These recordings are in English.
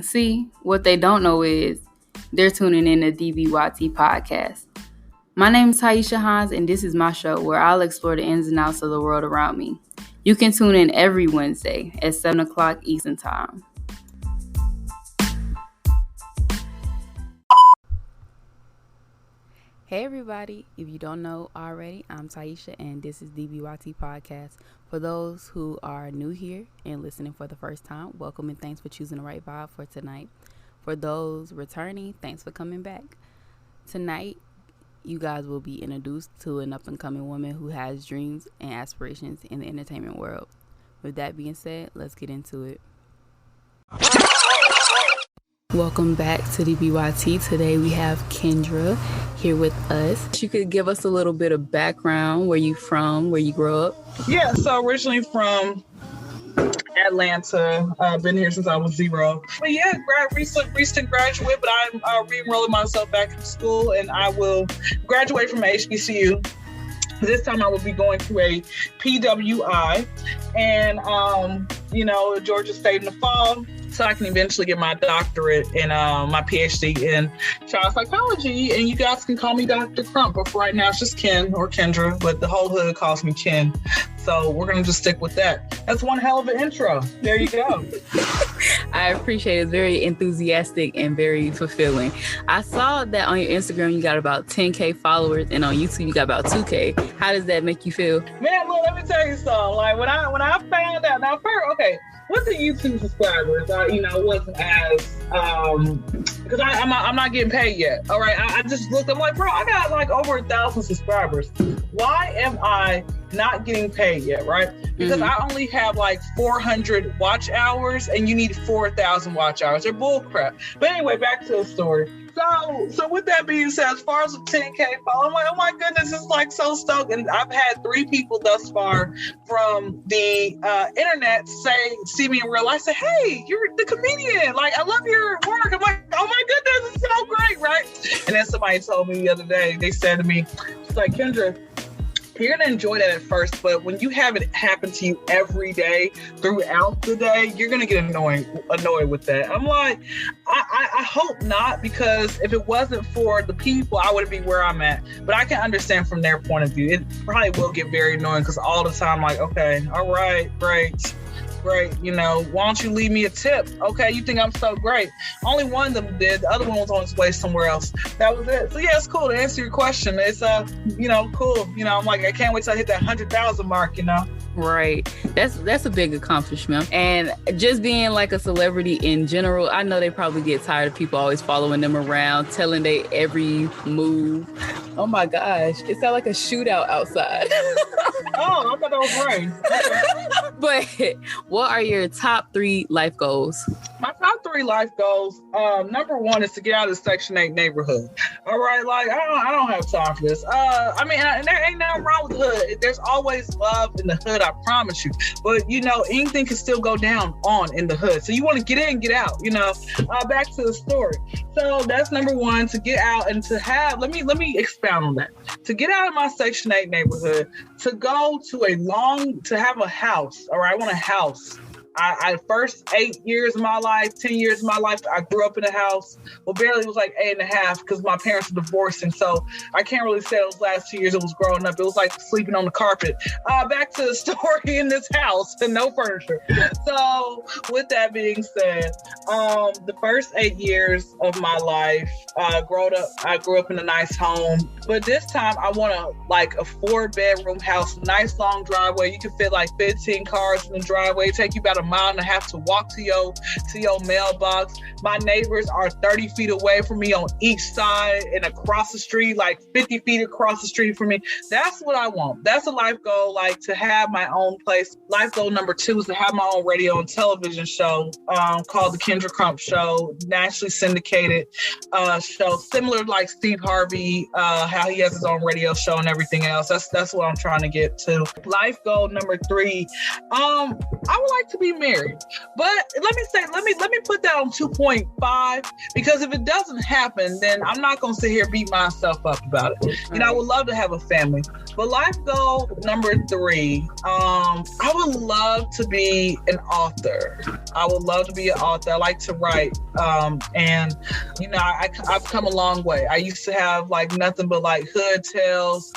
See, what they don't know is they're tuning in to DBYT Podcast. My name is Taisha Hines, and this is my show where I'll explore the ins and outs of the world around me. You can tune in every Wednesday at 7 o'clock Eastern Time. Hey everybody, if you don't know already, I'm Taisha and this is DBYT Podcast. For those who are new here and listening for the first time, welcome and thanks for choosing the right vibe for tonight. For those returning, thanks for coming back. Tonight, you guys will be introduced to an up-and-coming woman who has dreams and aspirations in the entertainment world. With that being said, let's get into it. Welcome back to DBYT. Today we have Kyndra here with us. You could give us a little bit of background, where you from, where you grew up. Yeah, so originally from Atlanta. Been here since I was 0. But yeah, recent graduate, but I'm re-enrolling myself back in school, and I will graduate from HBCU. This time I will be going to a PWI and, Georgia State in the fall. So I can eventually get my doctorate and my PhD in child psychology. And you guys can call me Dr. Crump, but for right now it's just Ken or Kyndra, but the whole hood calls me Ken. So we're going to just stick with that. That's one hell of an intro. There you go. I appreciate it. It's very enthusiastic and very fulfilling. I saw that on your Instagram you got about 10K followers, and on YouTube you got about 2K. How does that make you feel? Man, look, let me tell you something. Like when I found out, now first, okay, what's the YouTube subscribers? Wasn't as because I'm not getting paid yet. All right, I just looked. I'm like, bro, I got like over 1,000 subscribers. Why am I not getting paid yet? Right? Because I only have like 400 watch hours, and you need 4,000 watch hours. They're bull crap. But anyway, back to the story. So with that being said, as far as the 10K follow, I'm like, oh my goodness, it's like so stoked. And I've had 3 people thus far from the internet see me in real life, say, hey, you're the comedian. Like, I love your work. I'm like, oh my goodness, it's so great, right? And then somebody told me the other day, they said to me, it's like, Kyndra, you're going to enjoy that at first, but when you have it happen to you every day throughout the day, you're going to get annoyed with that. I'm like, I hope not, because if it wasn't for the people, I wouldn't be where I'm at. But I can understand from their point of view. It probably will get very annoying because all the time, like, okay, all right, great. Why don't you leave me a tip? Okay, you think I'm so great. Only one of them did. The other one was on his way somewhere else. That was it. So yeah, it's cool to answer your question. It's cool. I'm like, I can't wait till I hit that 100,000 mark, Right. That's a big accomplishment. And just being like a celebrity in general, I know they probably get tired of people always following them around, telling they every move. Oh my gosh. It sounded like a shootout outside. Oh, I thought that was rain. Okay. But what are your top 3 life goals? My top 3 life goals, number 1 is to get out of the Section 8 neighborhood. All right, like I don't have time for this. And there ain't nothing wrong with the hood. There's always love in the hood, I promise you. But anything can still go down in the hood. So you want to get in, get out. Back to the story. So that's number 1, to get out and to have. Let me expound on that. To get out of my Section 8 neighborhood, to go to have a house. All right, I want a house. I first 8 years of my life, 10 years of my life, I grew up in a house. Well, barely, it was like 8.5 because my parents were divorcing. So I can't really say those last 2 years it was growing up. It was like sleeping on the carpet. Back to the story in this house and no furniture. So with that being said, the first 8 years of my life, I grew up in a nice home. But this time I want a 4-bedroom house, nice long driveway. You can fit like 15 cars in the driveway. Take you about a mile and a half to walk to your mailbox. My neighbors are 30 feet away from me on each side and across the street, like 50 feet across the street from me. That's what I want. That's a life goal, like to have my own place. Life goal number 2 is to have my own radio and television show called the Kyndra Crump Show, nationally syndicated show, similar to like Steve Harvey, how he has his own radio show and everything else. That's what I'm trying to get to. Life goal number 3, I would like to be be married. But let me put that on 2.5, because if it doesn't happen, then I'm not gonna sit here and beat myself up about it. You know, I would love to have a family. But life goal number 3, I would love to be an author. I would love to be an author. I like to write. And you know, I've come a long way. I used to have like nothing but like hood tales,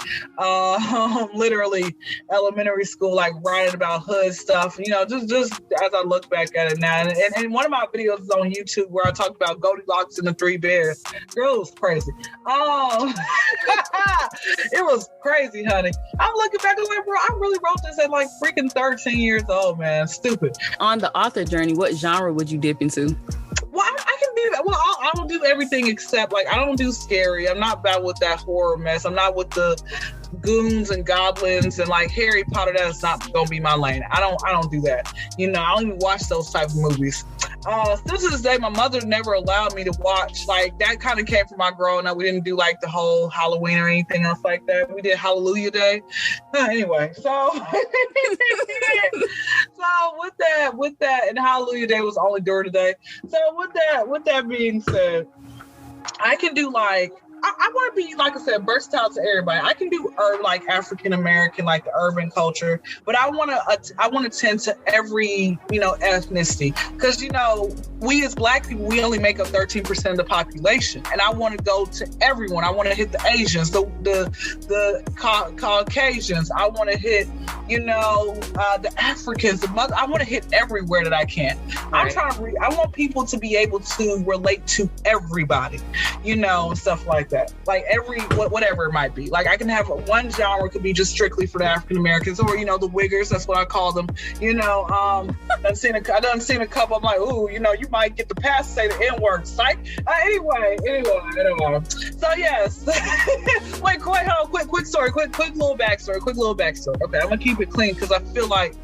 literally elementary school, like writing about hood stuff, you know, just as I look back at it now. And one of my videos is on YouTube where I talk about Goldilocks and the 3 Bears. Girl, it was crazy. It was crazy, honey. I'm looking back and like, bro, I really wrote this at like freaking 13 years old, man. Stupid. On the author journey, what genre would you dip into? Well, I can do that. Well, I don't do everything except, like, I don't do scary. I'm not bad with that horror mess. I'm not with the goons and goblins and like Harry Potter. That's not gonna be my lane. I don't do that. You know, I don't even watch those type of movies. Still to this day, my mother never allowed me to watch, like, that kind of came from my growing up. We didn't do like the whole Halloween or anything else like that. We did Hallelujah Day. Anyway, so with that, and Hallelujah Day was only during the day. So with that being said, I can do like, I want to be, like I said, versatile to everybody. I can do like African American, like the urban culture, but I want to tend to every, you know, ethnicity, because, you know, we as Black people, we only make up 13% of the population, and I want to go to everyone. I want to hit the Asians, the Caucasians. I want to hit, you know, the Africans. I want to hit everywhere that I can. Right. I want people to be able to relate to everybody, you know, and stuff like that. Like whatever it might be. Like, I can have one genre could be just strictly for the African Americans, or, you know, the Wiggers. That's what I call them. You know, I done seen a couple. I'm like, ooh, you know, you might get the pass to say the N-word. Psych. Anyway. So yes. Wait, hold on. Quick story. Quick little backstory. Okay, I'm gonna keep it clean because I feel like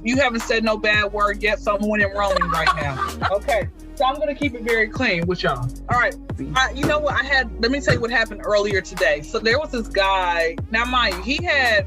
you haven't said no bad word yet, so I'm winning rolling right now. Okay. So I'm going to keep it very clean with y'all. All right. You know what? Let me tell you what happened earlier today. So there was this guy. Now, mind you, he had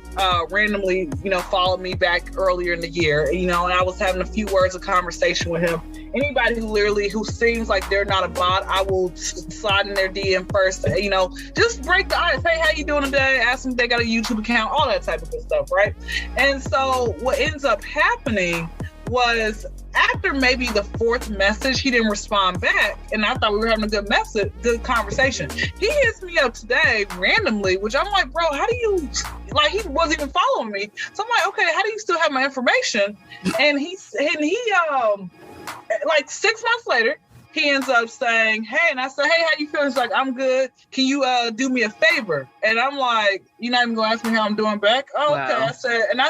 randomly, you know, followed me back earlier in the year, you know, and I was having a few words of conversation with him. Anybody who seems like they're not a bot, I will slide in their DM first, you know, just break the ice. Hey, how you doing today? Ask them if they got a YouTube account, all that type of good stuff, right? And so what ends up happening was, after maybe the 4th message, he didn't respond back, and I thought we were having a good conversation. He hits me up today randomly, which I'm like, bro, how do you, like, he wasn't even following me. So I'm like, okay, how do you still have my information? And he like 6 months later, he ends up saying, hey, and I said, hey, how you feeling? He's like, I'm good. Can you do me a favor? And I'm like, you're not even gonna ask me how I'm doing back? Oh, wow. Okay. I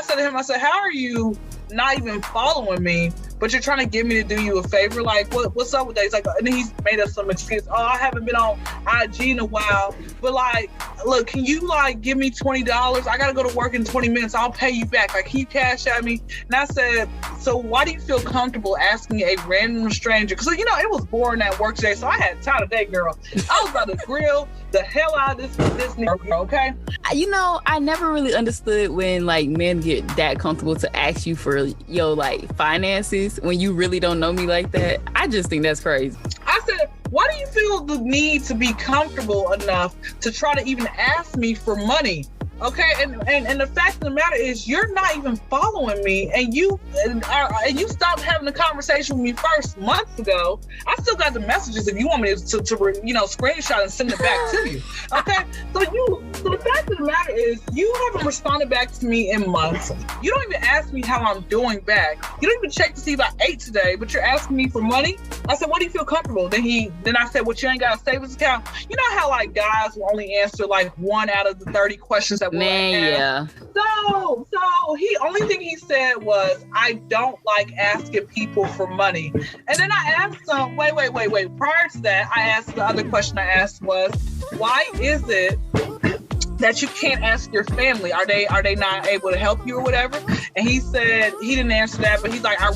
said to him, how are you not even following me, but you're trying to get me to do you a favor? Like, what's up with that? He's like, and then he's made up some excuse. Oh, I haven't been on IG in a while, but like, look, can you like give me $20? I gotta go to work in 20 minutes. I'll pay you back. Like, can you cash at me? And I said, so why do you feel comfortable asking a random stranger? Because, you know, it was boring at work today, so I had time today, girl. I was about to grill the hell out of this nigga, okay? You know, I never really understood when like men get that comfortable to ask you for your like finances when you really don't know me like that. I just think that's crazy. I said, why do you feel the need to be comfortable enough to try to even ask me for money? Okay, and the fact of the matter is, you're not even following me, and you stopped having a conversation with me first months ago. I still got the messages if you want me to you know, screenshot and send it back to you. Okay, so the fact of the matter is, you haven't responded back to me in months. You don't even ask me how I'm doing back. You don't even check to see if I ate today, but you're asking me for money. I said, what do you feel comfortable? Then I said, well, you ain't got a savings account. You know how like guys will only answer like 1 out of the 30 questions that yeah. So only thing he said was, I don't like asking people for money. And then I asked him, wait. Prior to that, I asked, the other question I asked was, why is it that you can't ask your family? Are they not able to help you or whatever? And he said he didn't answer that, but he's like, I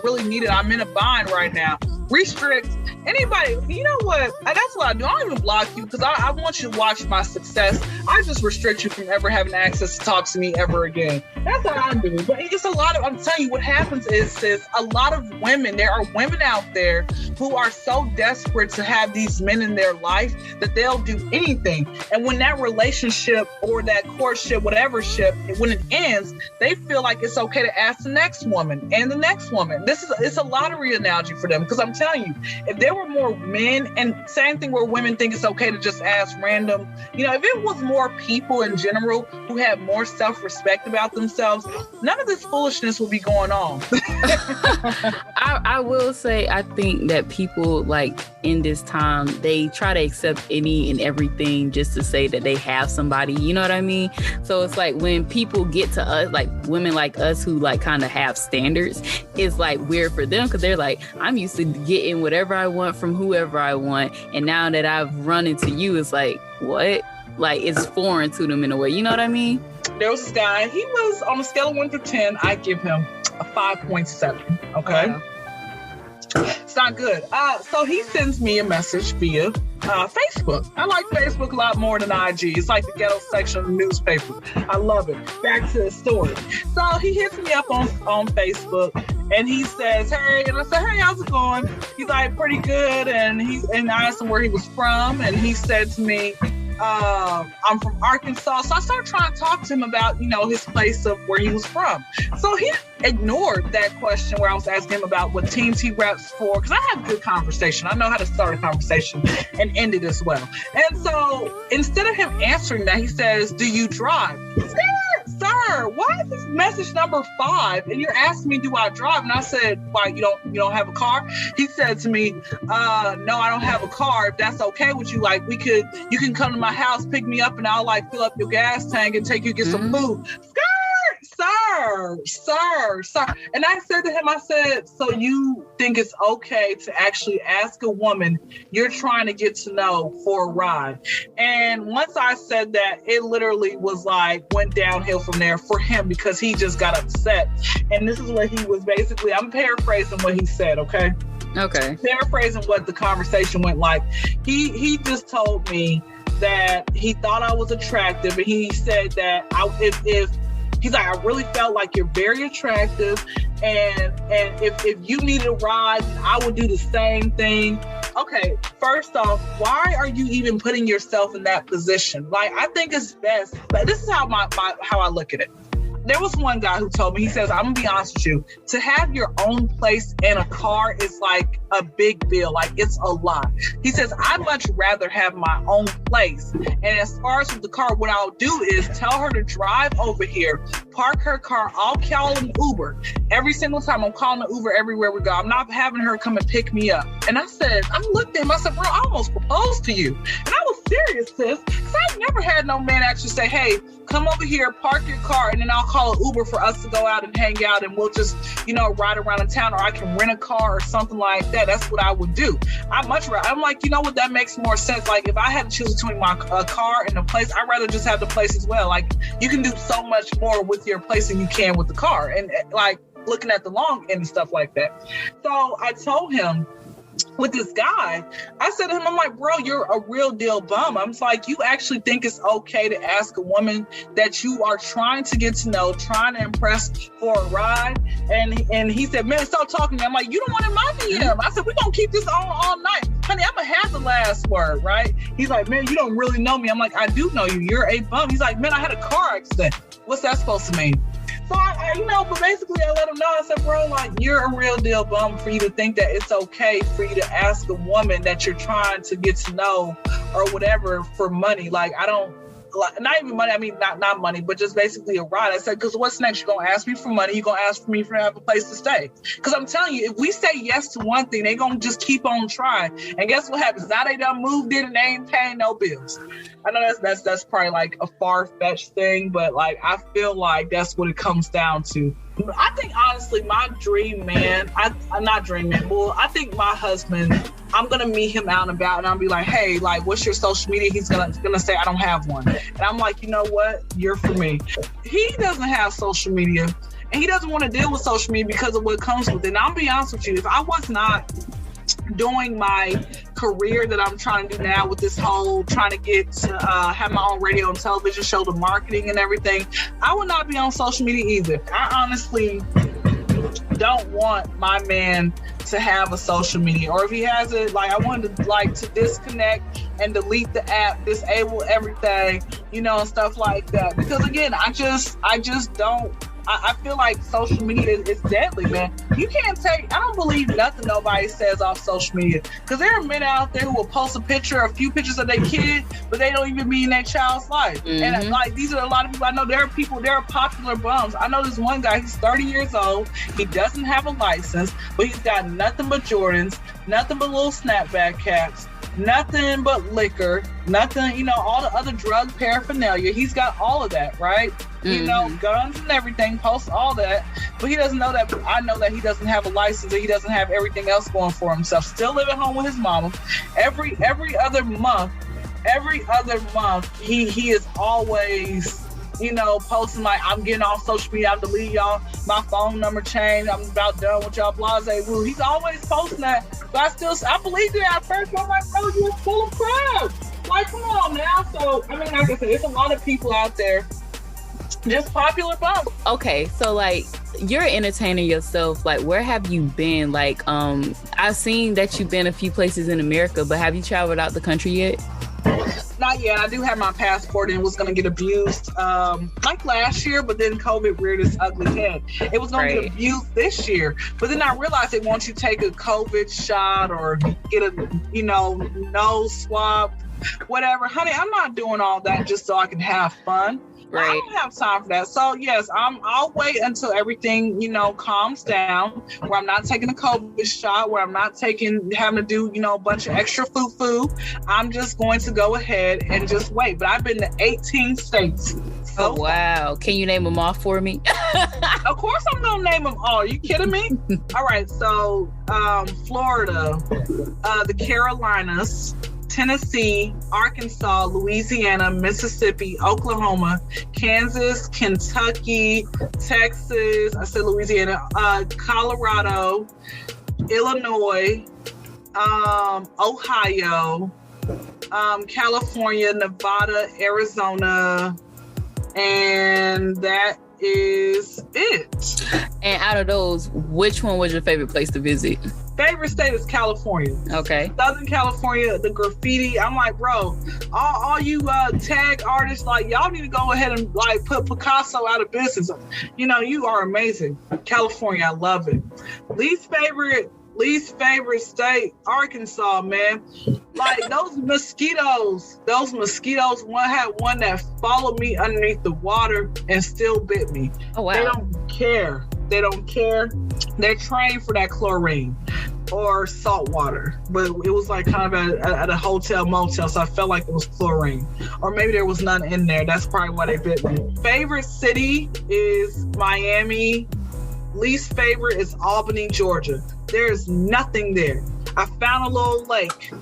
really need it. I'm in a bind right now. restrict anybody. You know what? That's what I do. I don't even block you because I want you to watch my success. I just restrict you from ever having access to talk to me ever again. That's what I do. But it's a lot of, I'm telling you, what happens is, sis, a lot of women, there are women out there who are so desperate to have these men in their life that they'll do anything. And when that relationship or that courtship, whatever ship, when it ends, they feel like it's okay to ask the next woman and the next woman. It's a lottery analogy for them, because I'm telling you, if there were more men, and same thing where women think it's okay to just ask random, if it was more people in general who had more self-respect about themselves, none of this foolishness would be going on. I will say, I think that people, like, in this time, they try to accept any and everything just to say that they have somebody, you know what I mean? So it's like when people get to us, like women like us who like kind of have standards, it's like weird for them because they're like, I'm used to getting whatever I want from whoever I want, and now that I've run into you, it's like, what? Like, it's foreign to them in a way, you know what I mean? There was this guy, he was on a scale of 1 to 10, I give him a 5.7, okay? Wow. It's not good. So he sends me a message via Facebook. I like Facebook a lot more than IG. It's like the ghetto section of the newspaper. I love it. Back to the story. So he hits me up on Facebook and he says, hey, and I said, hey, how's it going? He's like, pretty good. And I asked him where he was from, and he said to me, I'm from Arkansas. So I started trying to talk to him about, his place of where he was from. So he ignored that question where I was asking him about what teams he reps for, because I have good conversation. I know how to start a conversation and end it as well. And so instead of him answering that, he says, do you drive? Sir, why is this message number 5 and you're asking me, do I drive? And I said, why, you don't have a car? He said to me, no, I don't have a car. If that's okay with you, like, you can come to my house, pick me up, and I'll like fill up your gas tank and take you to get some food. Sir. And I said to him, I said, so you think it's okay to actually ask a woman you're trying to get to know for a ride? And once I said that, it literally was like, went downhill from there for him, because he just got upset. And this is what he was basically, I'm paraphrasing what he said, okay? Okay. Paraphrasing what the conversation went like. He just told me that he thought I was attractive, and he said that he's like, I really felt like you're very attractive, and if you needed a ride, I would do the same thing. Okay, first off, why are you even putting yourself in that position? Like, I think it's best, but this is how how I look at it. There was one guy who told me, he says, I'm gonna be honest with you, to have your own place and a car is like a big bill. Like, it's a lot. He says, I'd much rather have my own place. And as far as with the car, what I'll do is tell her to drive over here, park her car, I'll call an Uber. Every single time I'm calling an Uber everywhere we go. I'm not having her come and pick me up. And I looked at him, I said, bro, I almost proposed to you. And I was serious, sis, because I've never had no man actually say, hey, come over here, park your car, and then I'll call an Uber for us to go out and hang out, and we'll just, ride around in town, or I can rent a car or something like that. That's what I would do. I'm like, you know what, that makes more sense. Like, if I had to choose between my car and the place, I'd rather just have the place as well. Like, you can do so much more with your place than you can with the car, and like looking at the long end and stuff like that. So I told him, with this guy, I said to him, I'm like, bro, you're a real deal bum. I'm like, you actually think it's okay to ask a woman that you are trying to get to know, trying to impress for a ride? And he said, man, stop talking to me. I'm like, you don't want in my DM. I said, we're going to keep this on all night. Honey, I'm going to have the last word, right? He's like, man, you don't really know me. I'm like, I do know you. You're a bum. He's like, man, I had a car accident. What's that supposed to mean? So but basically I let him know, I said, bro, like, you're a real deal bum for you to think that it's okay for you to ask a woman that you're trying to get to know or whatever for money. Like, I don't, like, not even money. I mean, not money, but just basically a ride. I said, because what's next? You're going to ask me for money. You're going to ask for me to have a place to stay. Because I'm telling you, if we say yes to one thing, they're going to just keep on trying. And guess what happens? Now they done moved in and they ain't paying no bills. I know that's probably like a far-fetched thing, but like, I feel like that's what it comes down to. I think honestly, my dream man, well, I think my husband, I'm gonna meet him out and about, and I'll be like, hey, like, what's your social media? He's gonna say, I don't have one. And I'm like, you know what? You're for me. He doesn't have social media, and he doesn't want to deal with social media because of what comes with it. And I'll be honest with you, if I was not doing my career that I'm trying to do now with this whole trying to get to have my own radio and television show, the marketing and everything, I would not be on social media either. I honestly don't want my man to have a social media, or if he has it, like I wanted to disconnect and delete the app, disable everything, and stuff like that. Because again, I just don't. I feel like social media is deadly, man. You can't I don't believe nothing nobody says off social media. Because there are men out there who will post a few pictures of their kid, but they don't even be in their child's life. And these are a lot of people I know. There are popular bums. I know this one guy, he's 30 years old. He doesn't have a license, but he's got nothing but Jordans, nothing but little snapback caps, nothing but liquor, nothing, all the other drug paraphernalia. He's got all of that, right? Guns and everything, posts all that. But he doesn't know that. I know that he doesn't have a license and he doesn't have everything else going for himself. Still living home with his mama. Every other month, he is always posting like, I'm getting off social media, I'm deleting y'all, my phone number changed, I'm about done with y'all, blase woo. He's always posting that, but I believed it at first. I'm like, bro, you're full of crap. Like, come on now. So, I mean, like I said, there's a lot of people out there, just popular bums. Okay, so like, you're entertaining yourself. Like, where have you been? Like, I've seen that you've been a few places in America, but have you traveled out the country yet? Not yet. I do have my passport and was going to get abused like last year, but then COVID reared its ugly head. It was going to get abused this year, but then I realized that once you take a COVID shot or get a, nose swab, whatever, honey, I'm not doing all that just so I can have fun. Right. I don't have time for that. So yes, I'll wait until everything, calms down, where I'm not taking a COVID shot, where I'm not having to do, a bunch of extra food. I'm just going to go ahead and just wait. But I've been to 18 states. Oh, wow. Can you name them all for me? Of course I'm going to name them all. Are you kidding me? All right. So Florida, the Carolinas, Tennessee, Arkansas, Louisiana, Mississippi, Oklahoma, Kansas, Kentucky, Texas, I said Louisiana, Colorado, Illinois, Ohio, California, Nevada, Arizona, and that is it. And out of those, which one was your favorite place to visit? Favorite state is California. Okay. Southern California, the graffiti. I'm like, bro, all you tag artists, like, y'all need to go ahead and like put Picasso out of business. You are amazing. California, I love it. Least favorite state, Arkansas, man. Like those mosquitoes, had one that followed me underneath the water and still bit me. Oh, wow. They don't care. They're trained for that chlorine or salt water, but it was like kind of at a hotel motel, so I felt like it was chlorine, or maybe there was none in there. That's probably why they bit me. Favorite city is Miami. Least favorite is Albany, Georgia. There's nothing there. I found a little lake,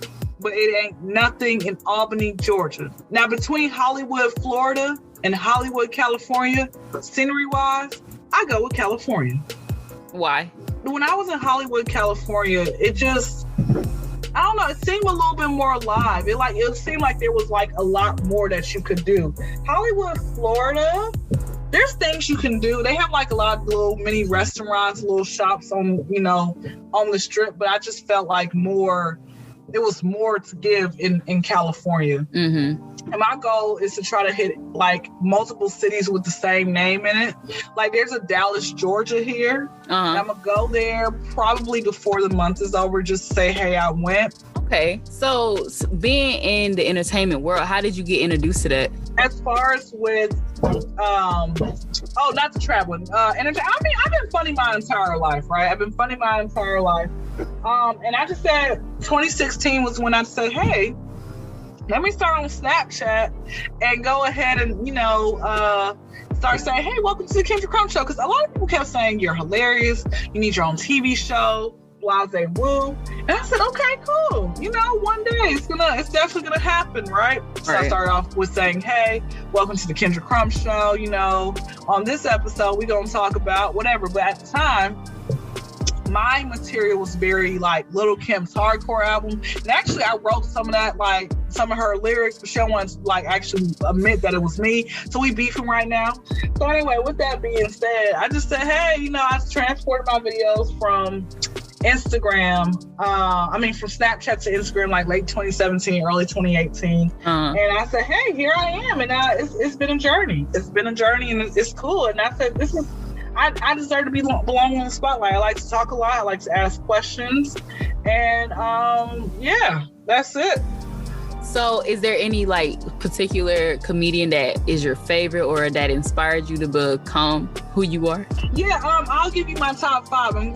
but it ain't nothing in Albany, Georgia. Now, between Hollywood, Florida, and Hollywood, California, scenery-wise, I go with California. Why? When I was in Hollywood, California, it just, I don't know, it seemed a little bit more alive. It seemed like there was like a lot more that you could do. Hollywood, Florida, there's things you can do. They have like a lot of little mini restaurants, little shops on the strip, but I just felt like it was more to give in California. Mm-hmm. And my goal is to try to hit like multiple cities with the same name in it. Like there's a Dallas, Georgia here. Uh-huh. I'm gonna go there probably before the month is over, just to say, hey, I went. Okay. So being in the entertainment world, how did you get introduced to that? As far as with, not the traveling. I've been funny my entire life, right? I've been funny my entire life. And I just said 2016 was when I said, hey, let me start on Snapchat and go ahead and, start saying, hey, welcome to the Kyndra Crump Show. Because a lot of people kept saying, you're hilarious. You need your own TV show, blase woo. And I said, okay, cool. One day it's definitely going to happen, right? So I started off with saying, hey, welcome to the Kyndra Crump Show. On this episode, we're going to talk about whatever. But at the time, my material was very like Little Kim's hardcore album. And actually I wrote some of that, like some of her lyrics, but she don't want to like actually admit that it was me. So we beefing right now. So anyway, with that being said, I just said, hey, you know, I transported my videos from Instagram, from Snapchat to Instagram, like late 2017, early 2018. And I said, hey, here I am. And it's been a journey. It's been a journey and it's cool. And I said, I deserve to belong in the spotlight. I like to talk a lot. I like to ask questions. And yeah, that's it. So is there any like particular comedian that is your favorite or that inspired you to become who you are? Yeah, I'll give you my top 5. I'm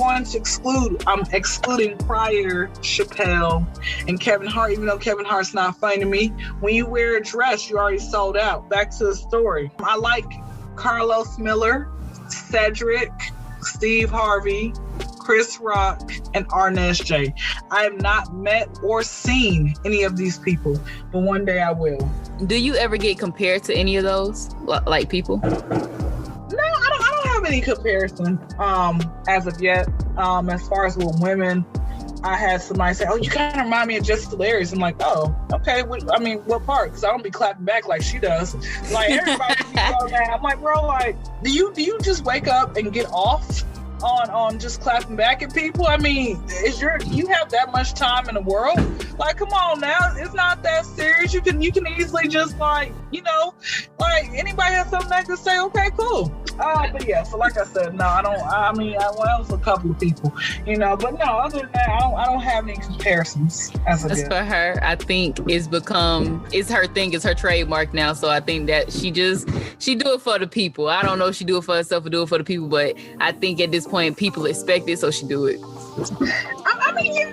excluding Pryor, Chappelle, and Kevin Hart, even though Kevin Hart's not funny to me. When you wear a dress, you already sold out. Back to the story. I like Carlos Miller, Cedric, Steve Harvey, Chris Rock, and Arnez J. I have not met or seen any of these people, but one day I will. Do you ever get compared to any of those like people? No, I don't have any comparison as of yet. As far as with women, I had somebody say, "Oh, you kind of remind me of Jessica Larry's." I'm like, "Oh, okay." What part? Because I don't be clapping back like she does. Like everybody, I'm like, bro, like, do you just wake up and get off on just clapping back at people? I mean, you have that much time in the world? Like, come on now, it's not that serious. You can easily just like, you know, like anybody has something that could say, okay, cool. But yeah, so like I said, no, I don't. I mean, I was a couple of people, you know, but no, other than that, I don't have any comparisons as of yet. For her, I think it's her thing, it's her trademark now. So I think that she do it for the people. I don't know if she do it for herself or do it for the people, but I think at this point people expect it, so she do it. I mean, yeah.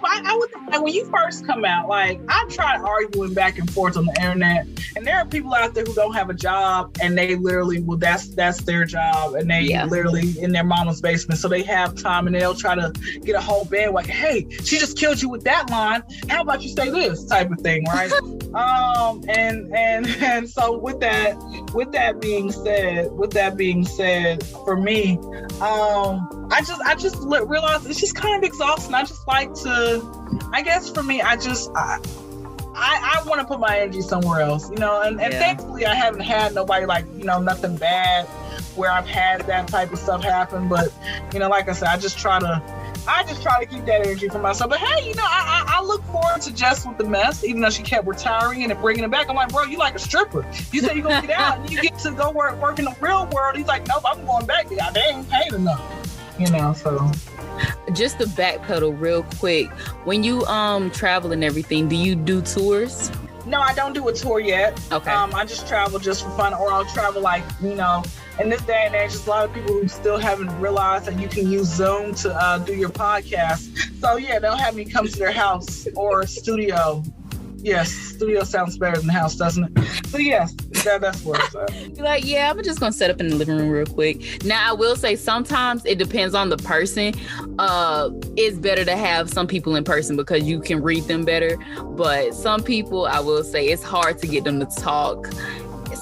I would think, like, when you first come out, like, I've tried arguing back and forth on the internet, and there are people out there who don't have a job, and they literally, well, that's their job, and they literally in their mama's basement, so they have time, and they'll try to get a whole band, like, hey, she just killed you with that line, how about you say this type of thing, right? And so with that being said, for me, I just realized it's just kind of exhausting. I just like to, I guess for me, I want to put my energy somewhere else, you know, and thankfully I haven't had nobody like, you know, nothing bad where I've had that type of stuff happen. But, you know, like I said, I just try to keep that energy for myself. But hey, you know, I look forward to Jess with the mess, even though she kept retiring and bringing it back. I'm like, bro, you like a stripper. You say you're going to get out and you get to go work in the real world. He's like, nope, I'm going back there. They ain't paid enough, you know, so. Just to backpedal real quick, when you travel and everything, do you do tours? No, I don't do a tour yet. Okay. I just travel just for fun, or I'll travel like, you know, in this day and age, there's a lot of people who still haven't realized that you can use Zoom to do your podcast. So yeah, they'll have me come to their house or studio. Yes, studio sounds better than house, doesn't it? So yes, that's what it's at. You're like, yeah, I'm just gonna set up in the living room real quick. Now I will say sometimes it depends on the person. It's better to have some people in person because you can read them better. But some people, I will say, it's hard to get them to talk.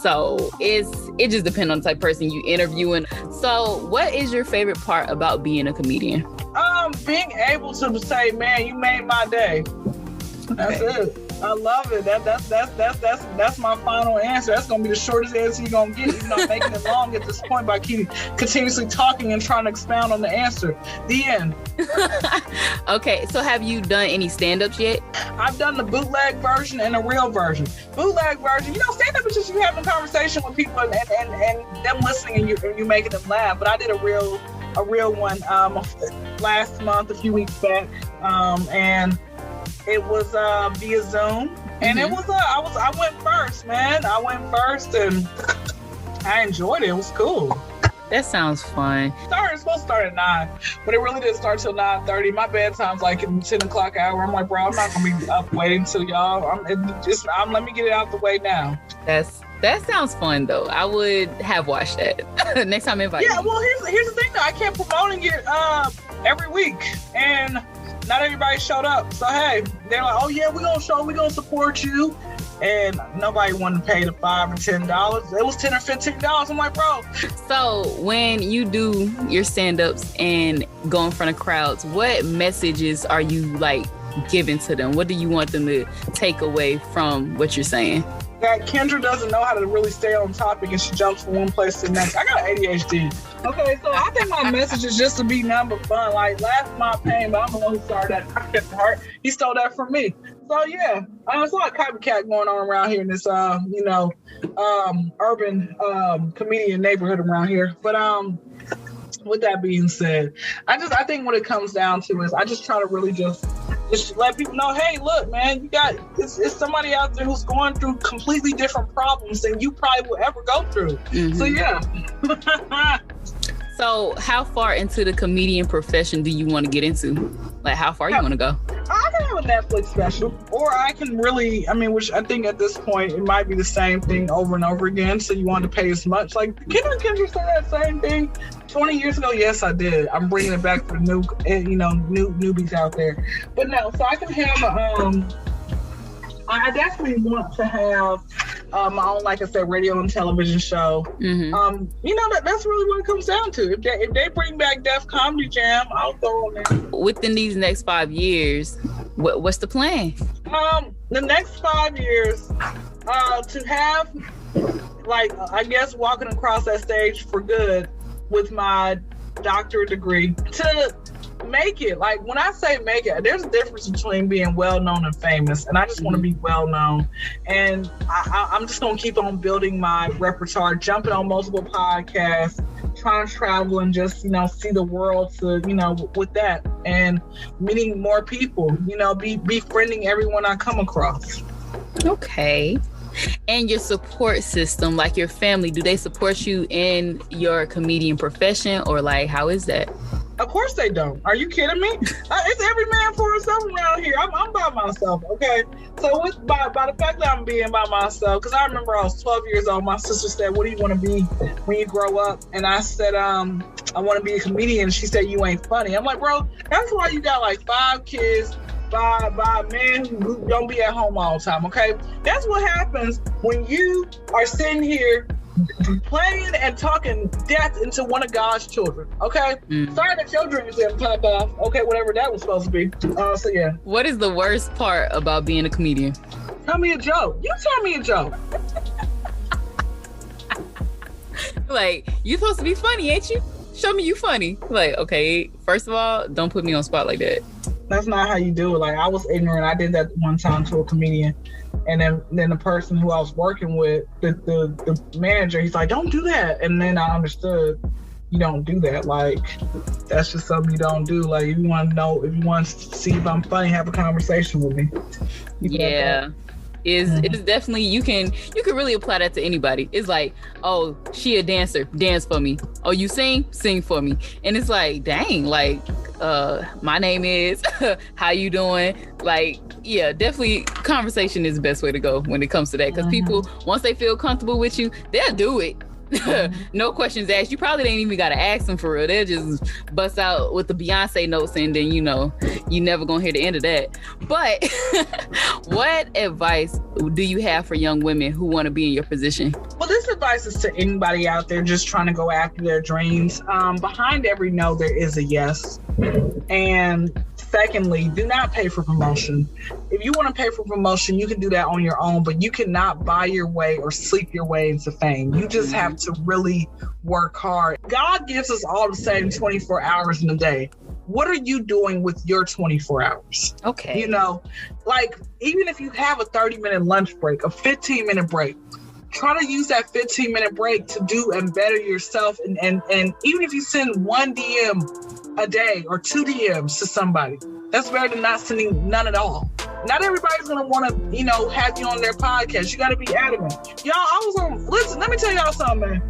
So it just depends on the type of person you interviewing. So what is your favorite part about being a comedian? Being able to say, man, you made my day. That's it. I love it. That's my final answer. That's gonna be the shortest answer you're gonna get. Even though I'm making it long at this point by continuously talking and trying to expound on the answer. The end. Okay, so have you done any stand-ups yet? I've done the bootleg version and the real version. Bootleg version, you know, stand-up is just you having a conversation with people and them listening and you making them laugh. But I did a real one last month, a few weeks back, and it was via Zoom, and it was I went first, man. I went first, and I enjoyed it. It was cool. That sounds fun. It's supposed to start at 9, but it really didn't start till 9:30. My bedtime's like in 10 o'clock hour. I'm like, bro, I'm not gonna be up waiting till y'all. Let me get it out the way now. That sounds fun though. I would have watched that next time I invite you. Yeah, well, here's the thing though. I kept promoting it every week, and not everybody showed up. So hey, they're like, oh yeah, we're gonna support you. and nobody wanted to pay the $5 or $10. It was $10 or $15. I'm like, bro. So when you do your stand-ups and go in front of crowds, what messages are you like giving to them? What do you want them to take away from what you're saying? That Kyndra doesn't know how to really stay on topic and she jumps from one place to the next. I got ADHD. Okay, so I think my message is just to be nothing but fun. Like, laugh at my pain, but I'm the one who started that podcast heart. He stole that from me. So yeah, there's a lot of copycat going on around here in this, urban comedian neighborhood around here. But with that being said, I think what it comes down to is I just try to really just let people know, hey, look, man, you got it's somebody out there who's going through completely different problems than you probably will ever go through. Mm-hmm. So yeah. So how far into the comedian profession do you want to get into? Like, how far you want to go? I can have a Netflix special, or I can really, which I think at this point it might be the same thing over and over again. So you want to pay as much. Like, Kyndra said that same thing 20 years ago. Yes, I did. I'm bringing it back for new newbies out there. But no, so I can have I definitely want to have my own, like I said, radio and television show. Mm-hmm. That's really what it comes down to. If they bring back Def Comedy Jam, I'll go on there. Within these next 5 years, what's the plan? The next 5 years, to have, I guess, walking across that stage for good with my doctorate degree, to make it. Like, when I say make it, there's a difference between being well-known and famous, and I just want to be well-known. And I'm just going to keep on building my repertoire, jumping on multiple podcasts, trying to travel and just, see the world to, with that, and meeting more people, befriending everyone I come across. Okay. And your support system, like your family, do they support you in your comedian profession, or like, how is that? Of course they don't. Are you kidding me? It's every man for himself around here. I'm by myself, okay? So by the fact that I'm being by myself, because I remember I was 12 years old, my sister said, what do you want to be when you grow up? And I said, I want to be a comedian. She said, you ain't funny. I'm like, bro, that's why you got like 5 kids by a man who don't be at home all the time, okay? That's what happens when you are sitting here playing and talking death into one of God's children, okay? Sorry that your dreams didn't pop off, okay, whatever that was supposed to be. So yeah. What is the worst part about being a comedian? Tell me a joke. You tell me a joke. Like, you supposed to be funny, ain't you? Show me you funny. Like, okay, first of all, don't put me on spot like that. That's not how you do it. Like, I was ignorant. I did that one time to a comedian. And then the person who I was working with, the manager, he's like, don't do that. And then I understood, you don't do that. Like, that's just something you don't do. Like, if you want to know, if you want to see if I'm funny, have a conversation with me. Yeah. It's definitely, you can really apply that to anybody. It's like, oh, she a dancer, dance for me. Oh, you sing for me. And it's like, dang, like, my name is, how you doing? Like, yeah, definitely conversation is the best way to go when it comes to that. Because people, once they feel comfortable with you, they'll do it. No questions asked. You probably ain't even gotta ask them for real. They'll just bust out with the Beyonce notes, and then you never gonna hear the end of that. But what advice do you have for young women who want to be in your position? Well, this advice is to anybody out there just trying to go after their dreams. Behind every no, there is a yes. And secondly, do not pay for promotion. If you want to pay for promotion, you can do that on your own, but you cannot buy your way or sleep your way into fame. You just have to really work hard. God gives us all the same 24 hours in a day. What are you doing with your 24 hours? Okay. Like, even if you have a 30-minute lunch break, a 15-minute break, try to use that 15-minute break to do and better yourself. And even if you send one DM a day or 2 DMs to somebody, that's better than not sending none at all. Not everybody's going to want to, have you on their podcast. You got to be adamant. Y'all, listen, let me tell y'all something, man.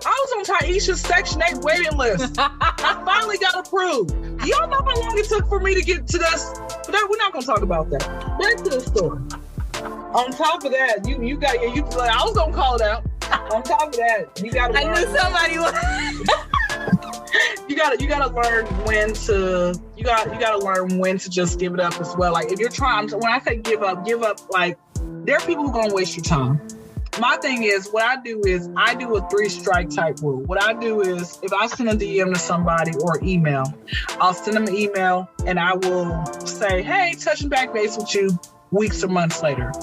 I was on Taisha's Section 8 waiting list. I finally got approved. Y'all know how long it took for me to get to this? But we're not going to talk about that. Back to the story. On top of that, I was going to call it out. On top of that, you got to I knew somebody was. You gotta learn when to learn when to just give it up as well. Like, if you're trying to, when I say give up like there are people who are gonna waste your time. My thing is, what I do is I do a 3-strike type rule. What I do is if I send a DM to somebody or email, I'll send them an email and I will say, hey, touching back base with you weeks or months later.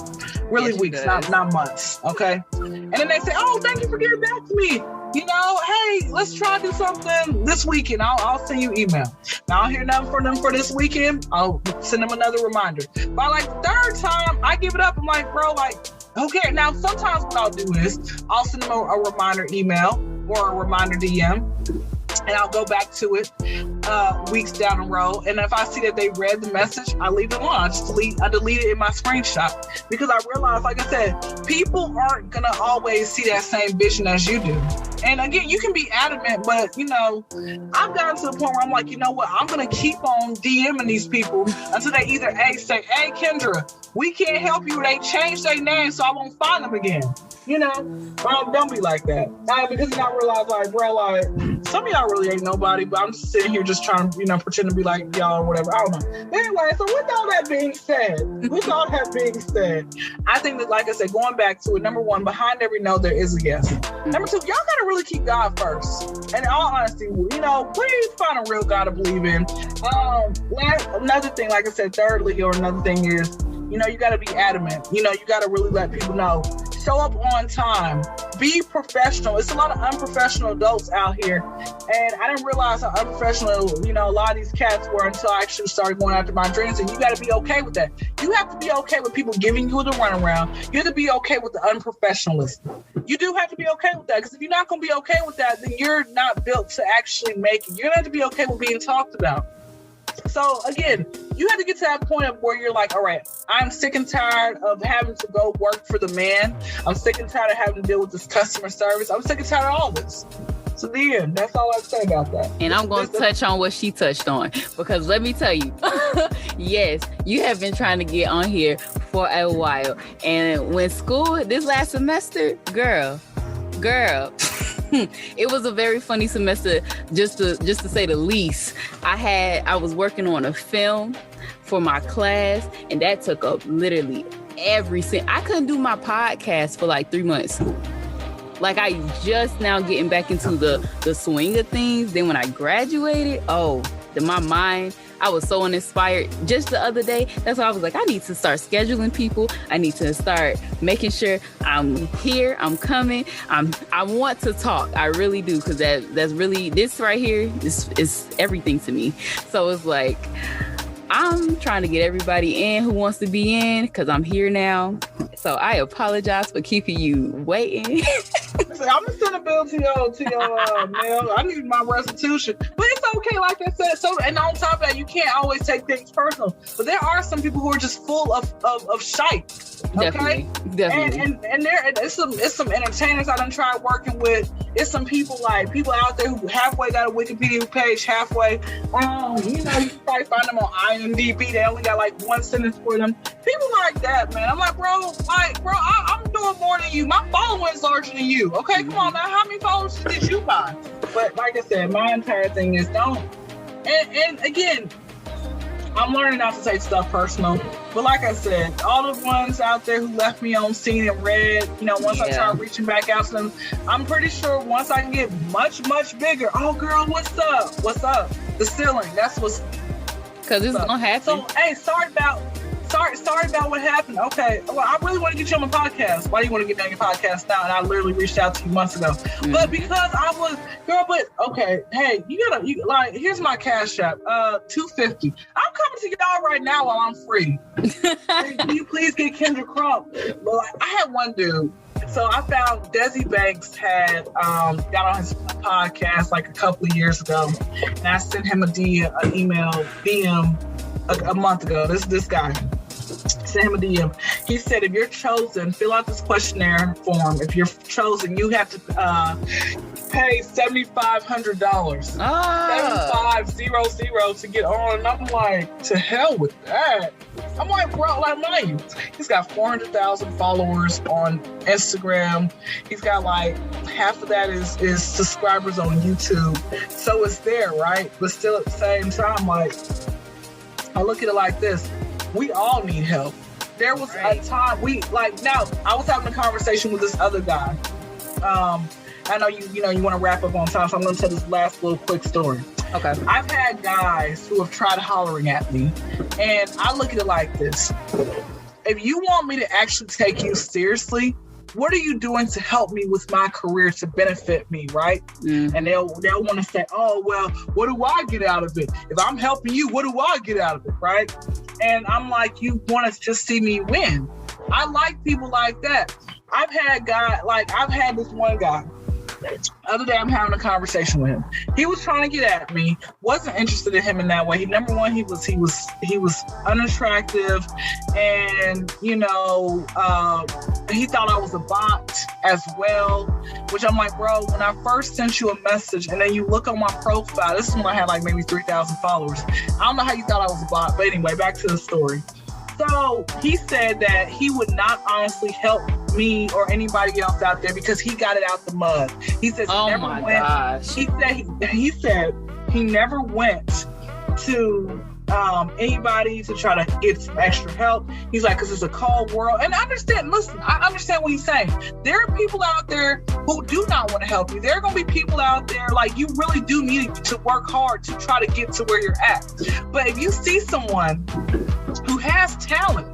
Really weeks, not months, okay? And then they say, oh, thank you for getting back to me. You know, hey, let's try to do something this weekend. I'll send you email. Now, I don't hear nothing from them for this weekend. I'll send them another reminder. By like the third time, I give it up. I'm like, bro, like, okay. Now, sometimes what I'll do is I'll send them a reminder email or a reminder DM, and I'll go back to it weeks down the road. And if I see that they read the message, I leave it alone. I delete it in my screenshot because I realize, like I said, people aren't gonna always see that same vision as you do. And again, you can be adamant, but you know, I've gotten to the point where I'm like, you know what? I'm gonna keep on DMing these people until they either say, hey, Kyndra, we can't help you. They changed their name, so I won't find them again. You know, don't be like that. Because then I realize, like, bro, like, some of y'all really ain't nobody, but I'm just sitting here just trying to, you know, pretend to be like y'all or whatever. I don't know. Anyway, so with all that being said, I think that, like I said, going back to it, number one, behind every no, there is a yes. Number two, y'all gotta really keep God first. And in all honesty, you know, please find a real God to believe in. Another thing, like I said, thirdly, or another thing is, you know, you gotta be adamant. You know, you gotta really let people know. Show up on time. Be professional. It's a lot of unprofessional adults out here. And I didn't realize how unprofessional, you know, a lot of these cats were until I actually started going after my dreams. And you got to be okay with that. You have to be okay with people giving you the runaround. You have to be okay with the unprofessionalism. You do have to be okay with that. Because if you're not going to be okay with that, then you're not built to actually make it. You're going to have to be okay with being talked about. So again, you have to get to that point of where you're like, all right, I'm sick and tired of having to go work for the man. I'm sick and tired of having to deal with this customer service. I'm sick and tired of all this. So the end. That's all I say about that. And I'm going to touch on what she touched on, because let me tell you, yes, you have been trying to get on here for a while. And when school, this last semester, girl, it was a very funny semester, just to say the least. I was working on a film for my class, and that took up literally I couldn't do my podcast for like 3 months. Like, I just now getting back into the swing of things. Then when I graduated, my mind, I was so uninspired. Just the other day, that's why I was like, I need to start scheduling people. I need to start making sure I'm here, I'm coming. I want to talk. I really do, because that's really, this right here is everything to me. So it's like, I'm trying to get everybody in who wants to be in, because I'm here now. So I apologize for keeping you waiting. I'm gonna send a bill to your mail. I need my restitution, but it's okay. Like I said, so, and on top of that, you can't always take things personal. But there are some people who are just full of shite. Okay, definitely. And it's some entertainers I done tried working with. It's some people out there who halfway got a Wikipedia page, halfway. You know, you can probably find them on IMDb. They only got like one sentence for them. People like that, man. I'm like, bro, I'm doing more than you. My following is larger than you. Okay, come on, man. How many followers did you buy? But like I said, my entire thing is don't. And again, I'm learning not to take stuff personal. But like I said, all the ones out there who left me on scene and read, you know, once I start reaching back out to them, I'm pretty sure once I can get much, much bigger, oh, girl, what's up? What's up? The ceiling. That's what's... Because it's going to happen. So, hey, sorry about what happened. Okay, well, I really want to get you on my podcast. Why do you want to get me on your podcast now? And I literally reached out to you months ago. But because I was, girl, but okay, hey, you like, here's my cash app, $250. I'm coming to y'all right now while I'm free. Can you please get Kyndra Crump? But like, I had one dude. So I found Desi Banks had got on his podcast like a couple of years ago, and I sent him an email DM a month ago. This guy. Send him a DM. He said, if you're chosen, fill out this questionnaire form. If you're chosen, you have to pay $7,500. $7,500 to get on. And I'm like, to hell with that. I'm like, bro, like, mind you, he's got 400,000 followers on Instagram. He's got like half of that is subscribers on YouTube. So it's there, right? But still at the same time, like, I look at it like this. We all need help. there was a time now I was having a conversation with this other guy. I know you want to wrap up on time, so I'm going to tell this last little quick story. Okay. I've had guys who have tried hollering at me, and I look at it like this. If you want me to actually take you seriously, what are you doing to help me with my career to benefit me, right? Mm. And they'll want to say, oh, well, what do I get out of it? If I'm helping you, what do I get out of it, right? And I'm like, you want to just see me win. I like people like that. I've had this one guy. The other day, I'm having a conversation with him. He was trying to get at me. Wasn't interested in him in that way. Number one, he was unattractive, and he thought I was a bot as well. Which I'm like, bro, when I first sent you a message, and then you look on my profile. This is when I had like maybe 3,000 followers. I don't know how you thought I was a bot, but anyway, back to the story. So he said that he would not honestly help me or anybody else out there because he got it out the mud. He says he never went. Gosh. He said he never went to anybody to try to get some extra help. He's like, because it's a cold world. And I understand what he's saying. There are people out there who do not want to help you. There are going to be people out there like you really do need to work hard to try to get to where you're at. But if you see someone who has talent,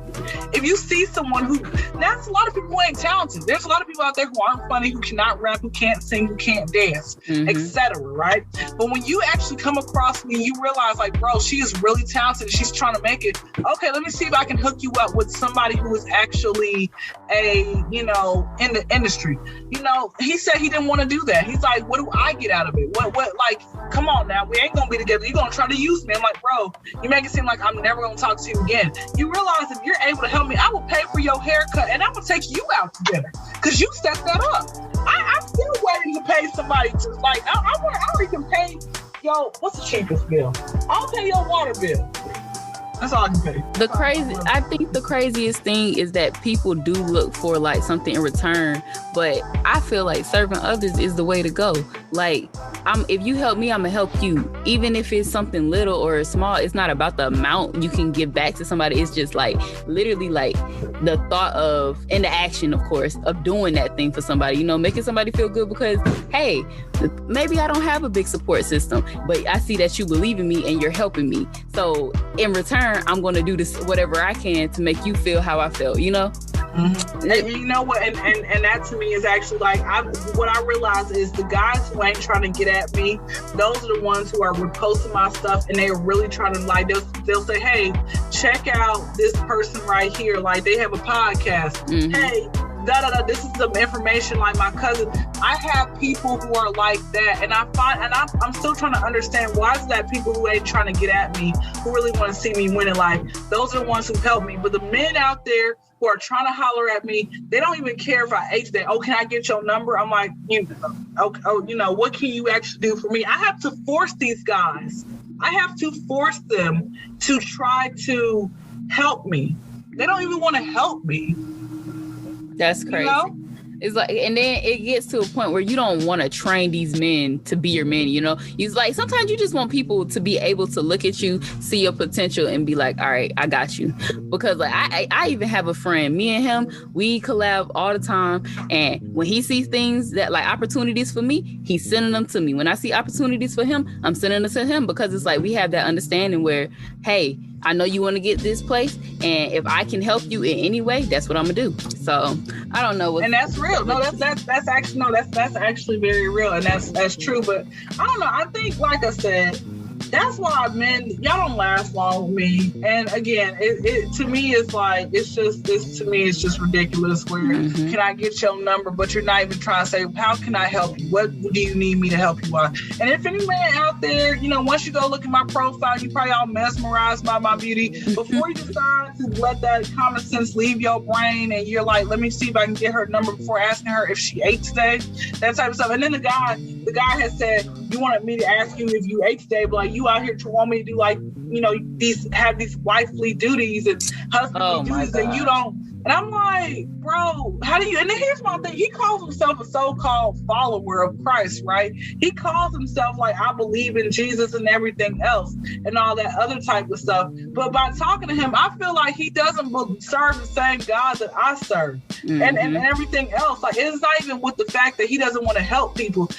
if you see someone that's a lot of people who ain't talented. There's a lot of people out there who aren't funny, who cannot rap, who can't sing, who can't dance, etc. Right? But when you actually come across me, you realize like, bro, she is really talented and she's trying to make it. Okay, let me see if I can hook you up with somebody who is actually in the industry. He said he didn't want to do that. He's like, what do I get out of it? What like, come on now, we ain't gonna be together. You're gonna try to use me. I'm like, bro, you make it seem like I'm never gonna talk to you again. You realize if you're able to help me, I will pay for your haircut and I'm gonna take you out to dinner because you set that up. I'm still waiting to pay somebody to I already can pay. Yo, what's the cheapest bill? I'll pay your water bill. That's all I can pay. I think the craziest thing is that people do look for like something in return, but I feel like serving others is the way to go. Like, if you help me, I'm gonna help you. Even if it's something little or small, it's not about the amount you can give back to somebody. It's just like literally like the thought of, and the action, of course, of doing that thing for somebody, making somebody feel good because, hey, maybe I don't have a big support system, but I see that you believe in me and you're helping me. So in return, I'm going to do this, whatever I can to make you feel how I felt, Mm-hmm. And you know what? And that to me is actually like, what I realize is the guys who ain't trying to get at me, those are the ones who are reposting my stuff and they're really trying to like, they'll say, hey, check out this person right here. Like they have a podcast. Mm-hmm. Hey, this is some information like my cousin. I have people who are like that, and I'm still trying to understand why is that people who ain't trying to get at me, who really want to see me win in life. Those are the ones who help me. But the men out there who are trying to holler at me, they don't even care if I age that. Oh, can I get your number? I'm like, what can you actually do for me? I have to force these guys. I have to force them to try to help me. They don't even want to help me. That's crazy. It's like, and then it gets to a point where you don't want to train these men to be your men, It's like, sometimes you just want people to be able to look at you, see your potential and be like, all right, I got you. Because like, I even have a friend, me and him, we collab all the time. And when he sees things that like opportunities for me, he's sending them to me. When I see opportunities for him, I'm sending them to him because it's like, we have that understanding where, hey, I know you want to get this place, and if I can help you in any way, that's what I'm gonna do. So I don't know, and that's real. No, that's actually very real, and that's true. But I don't know. I think, like I said, that's why men, y'all don't last long with me. And again, it to me is like, it's just ridiculous. Where can I get your number, but you're not even trying to say, how can I help you? What do you need me to help you on? And if any man out there, once you go look at my profile, you probably all mesmerized by my beauty. Before you decide to let that common sense leave your brain, and you're like, let me see if I can get her number before asking her if she ate today, that type of stuff. And then the guy has said, you wanted me to ask you if you ate today, but like, you out here to want me to do like, these wifely duties and husbandly duties, and And I'm like, bro, how do you? And then here's my thing. He calls himself a so-called follower of Christ, right? He calls himself like, I believe in Jesus and everything else and all that other type of stuff. But by talking to him, I feel like he doesn't serve the same God that I serve. And everything else. Like, it's not even with the fact that he doesn't want to help people.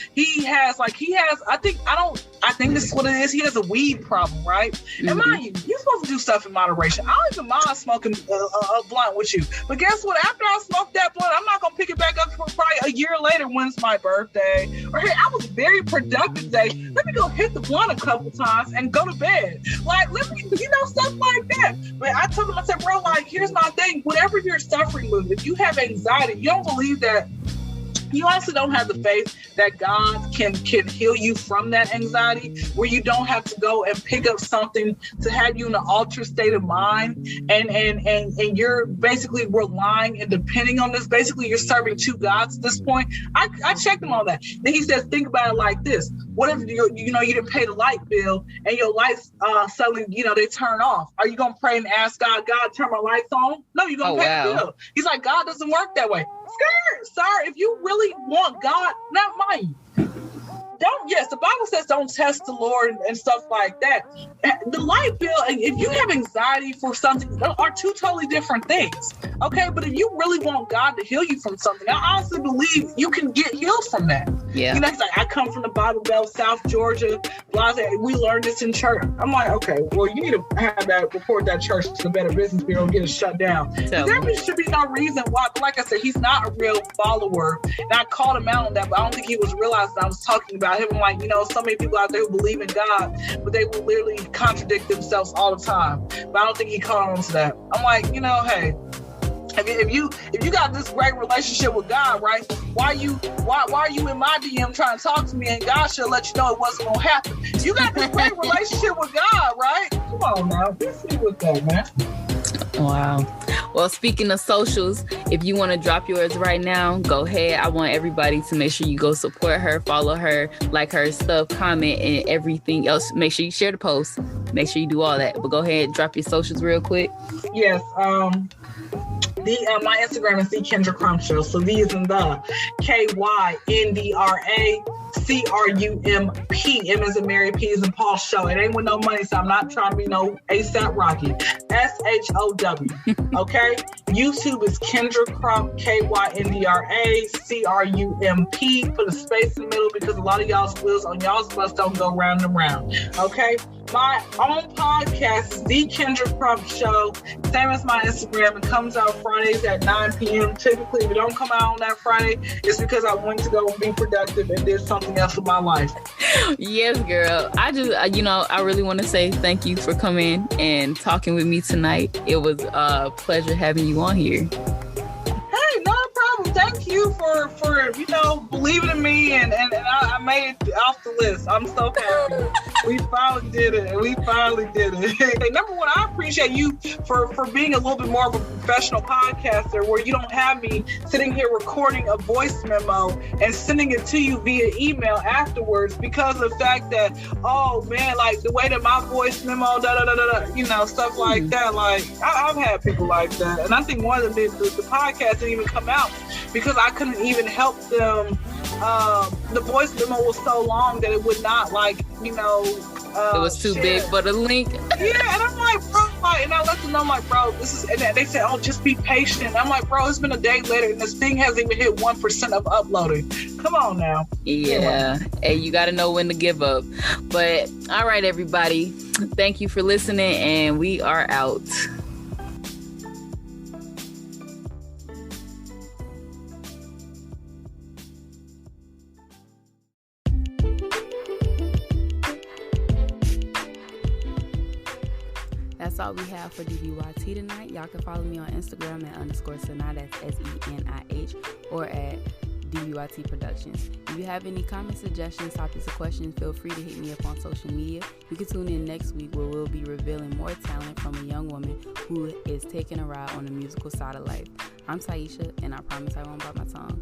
I think this is what it is. He has a weed problem, right? And mind you, you're supposed to do stuff in moderation. I don't even mind smoking a blunt with you. But guess what? After I smoke that blunt, I'm not going to pick it back up for probably a year later when it's my birthday. Or, hey, I was very productive today. Let me go hit the blunt a couple times and go to bed. Like, let me, stuff like that. But I told him, I said, bro, like, here's my thing. Whatever you're suffering with, if you have anxiety, you don't believe that, you honestly don't have the faith that God can heal you from that anxiety, where you don't have to go and pick up something to have you in an altered state of mind, and you're basically relying and depending on this. Basically, you're serving two gods at this point. I checked him on that. Then he says, think about it like this: what if you didn't pay the light bill and your lights suddenly they turn off? Are you gonna pray and ask God, turn my lights on? No, you're gonna pay the bill. He's like, God doesn't work that way. Sir, if you really want God, not mine. The Bible says don't test the Lord and stuff like that. The light bill, if you have anxiety for something, are two totally different things. Okay, but if you really want God to heal you from something, I honestly believe you can get healed from that. Yeah. He's like, I come from the Bible Belt, South Georgia, we learned this in church. I'm like, okay, well, you need to report that church to the Better Business Bureau and get it shut down. There should be no reason why, but like I said, he's not a real follower. And I called him out on that, but I don't think he was realizing I was talking about him. I'm like, so many people out there who believe in God, but they will literally contradict themselves all the time. But I don't think he caught on to that. I'm like, hey, if you got this great relationship with God, right? Why are you in my DM trying to talk to me, and God should let you know it wasn't gonna happen? You got this great relationship with God, right? Come on now, let's see what's that, man. Wow. Well, speaking of socials, if you want to drop yours right now, go ahead. I want everybody to make sure you go support her, follow her, like her stuff, comment, and everything else. Make sure you share the post. Make sure you do all that. But go ahead, drop your socials real quick. Yes. My Instagram is the Kyndra Crump Show. So the is in the KYNDRA CRUMP. M is in Mary, P is in Paul Show. It ain't with no money, so I'm not trying to be no ASAP Rocky. SHOW. Okay? YouTube is Kyndra Crump, KYNDRA CRUMP. Put a space in the middle because a lot of y'all's wheels on y'all's bus don't go round and round. Okay? My own podcast is The Kyndra Crump Show. Same as my Instagram. It comes out Fridays at 9 p.m. Typically, if it don't come out on that Friday, it's because I went to go and be productive and did something else with my life. Yes, girl. I just, I really want to say thank you for coming and talking with me tonight. It was a pleasure having you on here. Hey, no problem. Thank you for believing in me, and I made it off the list. I'm so happy. We finally did it. Hey, number one, I appreciate you for being a little bit more of a professional podcaster, where you don't have me sitting here recording a voice memo and sending it to you via email afterwards, because of the fact that, oh man, like the way that my voice memo, stuff like that. Like I've had people like that, and I think one of the podcast didn't even come out because I couldn't even help them. The voice memo was so long that it would not it was too big for the link. Yeah, and I'm like, bro, and I let them know, I'm like, bro, this is, and they said, oh, just be patient. I'm like, bro, it's been a day later and this thing hasn't even hit 1% of uploading. Come on now. Yeah. Hey, you got to know when to give up. But all right, everybody, thank you for listening, and we are out. That's all we have for DBYT tonight. Y'all can follow me on Instagram at _Senah, that's SENIH, or at DBYT Productions. If you have any comments, suggestions, topics, or questions, feel free to hit me up on social media. You can tune in next week, where we'll be revealing more talent from a young woman who is taking a ride on the musical side of life. I'm Taisha, and I promise I won't bite my tongue.